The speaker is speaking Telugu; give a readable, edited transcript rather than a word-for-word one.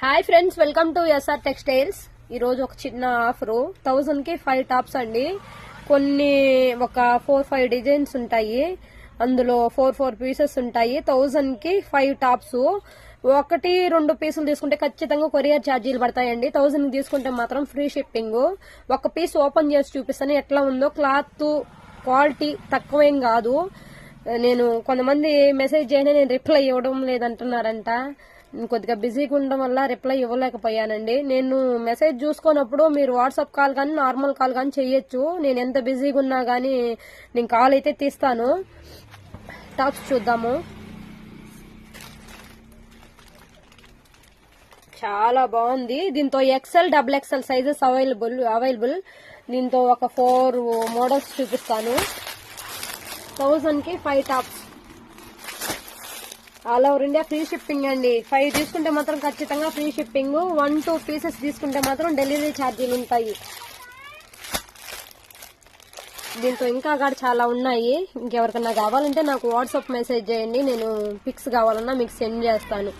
Hi friends, welcome to SR Textiles. ఈరోజు ఒక చిన్న ఆఫరు 1000 కి 5 టాప్స్ అండి. కొన్ని ఒక 4-5 డిజైన్స్ ఉంటాయి. అందులో 4 పీసెస్ ఉంటాయి. 1000 కి 5 టాప్స్. 1-2 పీసులు తీసుకుంటే ఖచ్చితంగా కొరియర్ ఛార్జీలు పడతాయండి. 1000 తీసుకుంటే మాత్రం ఫ్రీ షిప్పింగ్. ఒక పీస్ ఓపెన్ చేసి చూపిస్తాను ఎట్లా ఉందో. క్లాత్ క్వాలిటీ తక్కువేం కాదు. నేను కొంతమంది మెసేజ్ చేయని నేను రిప్లై ఇవ్వడం లేదంటున్నారంట. కొద్దిగా బిజీగా ఉండడం వల్ల రిప్లై ఇవ్వలేకపోయానండి. నేను మెసేజ్ చూసుకున్నప్పుడు మీరు వాట్సాప్ కాల్ కానీ నార్మల్ కాల్ కానీ చేయొచ్చు. నేను ఎంత బిజీగా ఉన్నా కానీ నేను కాల్ అయితే తీస్తాను. టాప్స్ చూద్దాము. చాలా బాగుంది. దీంతో XL, XXL సైజెస్ అవైలబుల్. దీంతో ఒక 4 మోడల్స్ చూపిస్తాను. 1000 కి 5 tops. All over India free shipping అండి. 5 తీసుకుంటే మాత్రం ఖచ్చితంగా ఫ్రీ షిప్పింగ్. 1-2 పీసెస్ తీసుకుంటే మాత్రం డెలివరీ ఛార్జీలు ఉంటాయి. దీంతో ఇంకా చాలా ఉన్నాయి. ఇంకెవరికన్నా కావాలంటే నాకు వాట్సాప్ మెసేజ్ చేయండి. నేను పిక్స్ కావాలన్నా మీకు సెండ్ చేస్తాను.